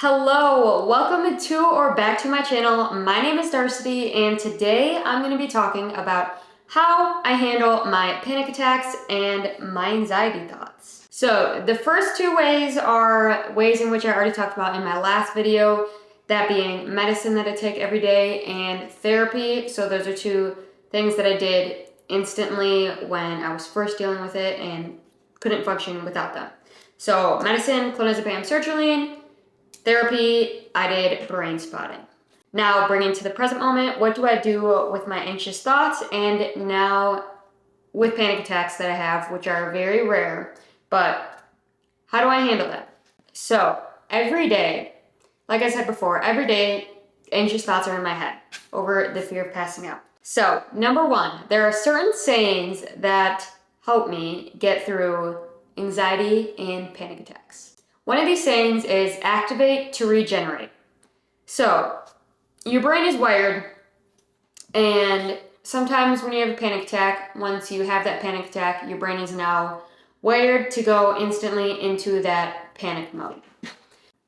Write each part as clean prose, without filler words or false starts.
Hello, welcome to or back to my channel. My name is Darcy, and today I'm going to be talking about how I handle my panic attacks and my anxiety thoughts. So the first two ways are ways in which I already talked about in my last video, that being medicine that I take every day and therapy. So those are two things that I did instantly when I was first dealing with it and couldn't function without them. So medicine, clonazepam, sertraline. Therapy, I did brain spotting. Now, bringing to the present moment, what do I do with my anxious thoughts and now with panic attacks that I have, which are very rare, but how do I handle that? So, every day, like I said before, every day, anxious thoughts are in my head over the fear of passing out. So, number one, there are certain sayings that help me get through anxiety and panic attacks. One of these sayings is activate to regenerate. So, your brain is wired, and sometimes when you have a panic attack, once you have that panic attack, your brain is now wired to go instantly into that panic mode.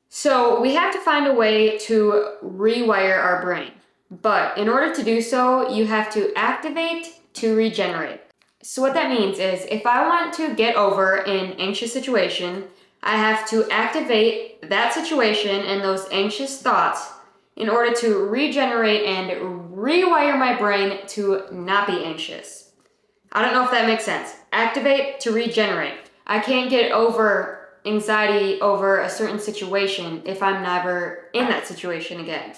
So, we have to find a way to rewire our brain. But in order to do so, you have to activate to regenerate. So, what that means is if I want to get over an anxious situation, I have to activate that situation and those anxious thoughts in order to regenerate and rewire my brain to not be anxious. I don't know if that makes sense. Activate to regenerate. I can't get over anxiety over a certain situation if I'm never in that situation again.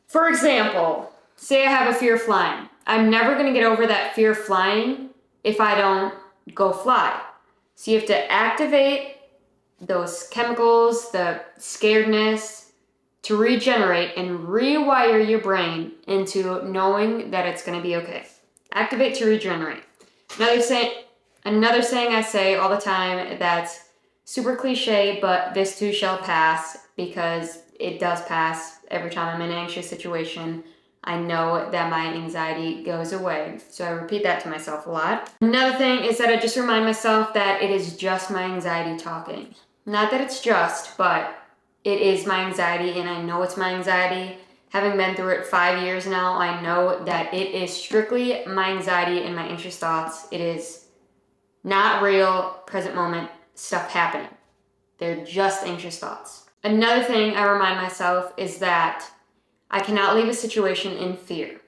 For example, say I have a fear of flying. I'm never going to get over that fear of flying if I don't go fly. So you have to activate those chemicals, the scaredness, to regenerate and rewire your brain into knowing that it's going to be okay. Activate to regenerate. Another saying I say all the time that's super cliche, but this too shall pass, because it does pass every time I'm in an anxious situation. I know that my anxiety goes away. So I repeat that to myself a lot. Another thing is that I just remind myself that it is just my anxiety talking. Not that it's just, but it is my anxiety, and I know it's my anxiety. Having been through it 5 years now, I know that it is strictly my anxiety and my anxious thoughts. It is not real, present moment stuff happening. They're just anxious thoughts. Another thing I remind myself is that I cannot leave a situation in fear.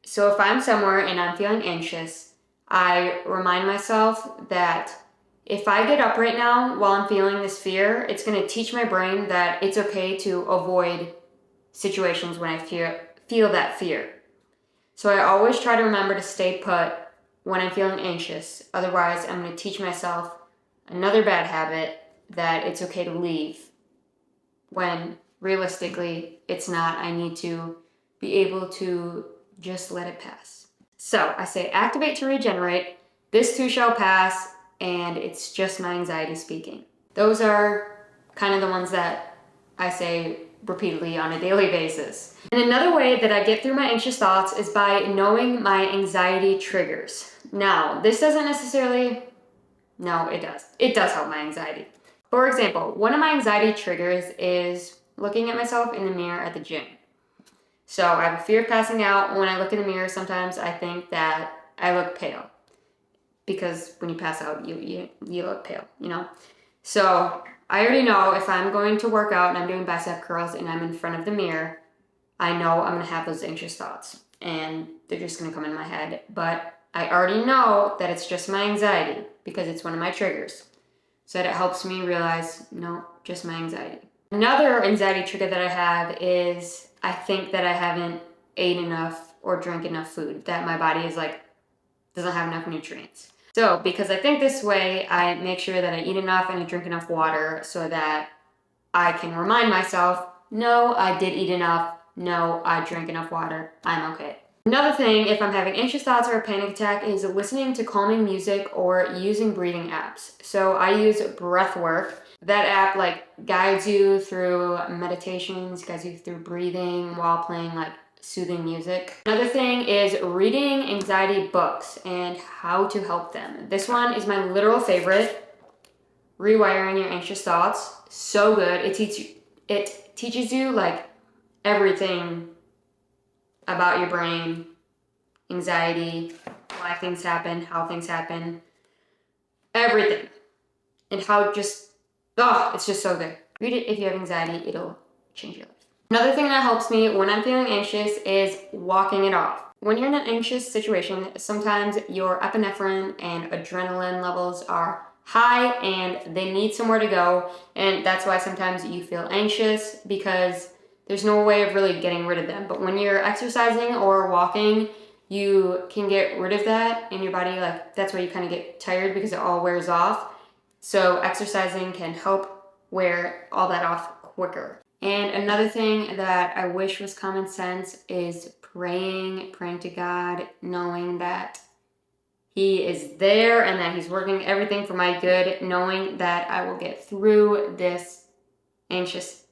So if I'm somewhere and I'm feeling anxious, I remind myself that if I get up right now while I'm feeling this fear, it's going to teach my brain that it's okay to avoid situations when I feel that fear. So I always try to remember to stay put when I'm feeling anxious. Otherwise, I'm going to teach myself another bad habit that it's okay to leave when realistically it's not. I need to be able to just let it pass. So I say activate to regenerate. This too shall pass. And it's just my anxiety speaking. Those are kind of the ones that I say repeatedly on a daily basis. And another way that I get through my anxious thoughts is by knowing my anxiety triggers. Now, this doesn't necessarily, no, it does. It does help my anxiety. For example, one of my anxiety triggers is looking at myself in the mirror at the gym. So I have a fear of passing out. When I look in the mirror, sometimes I think that I look pale. Because when you pass out, you look pale, you know? So I already know if I'm going to work out and I'm doing bicep curls and I'm in front of the mirror, I know I'm going to have those anxious thoughts. And they're just going to come in my head. But I already know that it's just my anxiety because it's one of my triggers. So that it helps me realize, no, just my anxiety. Another anxiety trigger that I have is I think that I haven't ate enough or drank enough food. That my body is like, doesn't have enough nutrients. So because I think this way, I make sure that I eat enough and I drink enough water so that I can remind myself, no, I did eat enough. No, I drank enough water. I'm okay. Another thing, if I'm having anxious thoughts or a panic attack, is listening to calming music or using breathing apps. So I use Breathwork. That app guides you through meditations, guides you through breathing while playing soothing music. Another thing is reading anxiety books and how to help them. This one is my literal favorite. Rewiring Your Anxious Thoughts. So good. It teaches you like everything about your brain, anxiety, why things happen, how things happen, everything. And how it's just so good. Read it if you have anxiety, it'll change your life. Another thing that helps me when I'm feeling anxious is walking it off. When you're in an anxious situation, sometimes your epinephrine and adrenaline levels are high and they need somewhere to go. And that's why sometimes you feel anxious, because there's no way of really getting rid of them. But when you're exercising or walking, you can get rid of that in your body. Like, that's where you kind of get tired because it all wears off. So exercising can help wear all that off quicker. And another thing that I wish was common sense is praying to God, knowing that He is there and that He's working everything for my good, knowing that I will get through these anxious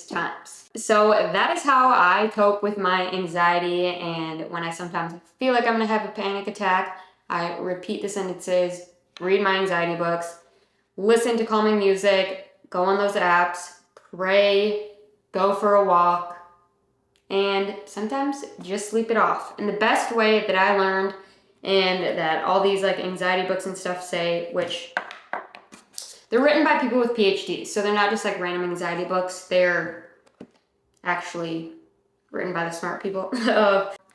times. So that is how I cope with my anxiety, and when I sometimes feel like I'm gonna have a panic attack, I repeat the sentences, read my anxiety books, listen to calming music, go on those apps, pray, go for a walk, and sometimes just sleep it off. And the best way that I learned, and that all these like anxiety books and stuff say, which they're written by people with PhDs, so they're not just like random anxiety books, they're actually written by the smart people.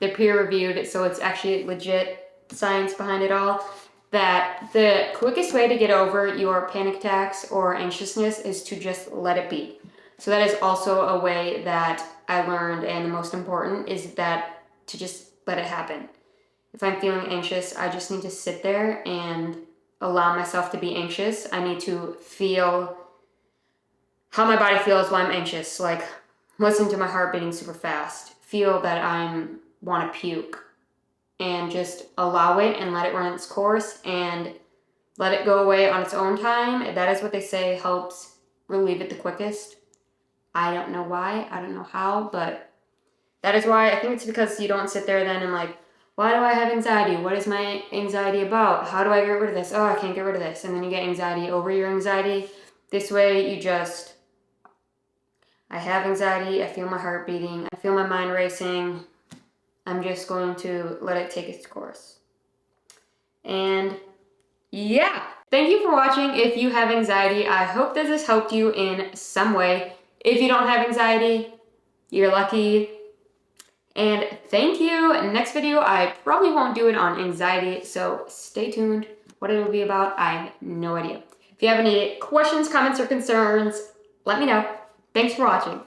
They're peer reviewed, so it's actually legit science behind it all. That the quickest way to get over your panic attacks or anxiousness is to just let it be. So that is also a way that I learned, and the most important is that to just let it happen. If I'm feeling anxious, I just need to sit there and allow myself to be anxious. I need to feel how my body feels while I'm anxious. Like, listen to my heart beating super fast. Feel that I want to puke. And just allow it and let it run its course and let it go away on its own time. That is what they say helps relieve it the quickest. I don't know why, I don't know how, but that is why. I think it's because you don't sit there then and like, why do I have anxiety? What is my anxiety about? How do I get rid of this? Oh, I can't get rid of this. And then you get anxiety over your anxiety. This way you just, I have anxiety, I feel my heart beating, I feel my mind racing. I'm just going to let it take its course. And yeah, thank you for watching. If you have anxiety, I hope this has helped you in some way. If you don't have anxiety, you're lucky. And thank you. Next video, I probably won't do it on anxiety, so stay tuned. What it will be about, I have no idea. If you have any questions, comments, or concerns, let me know. Thanks for watching.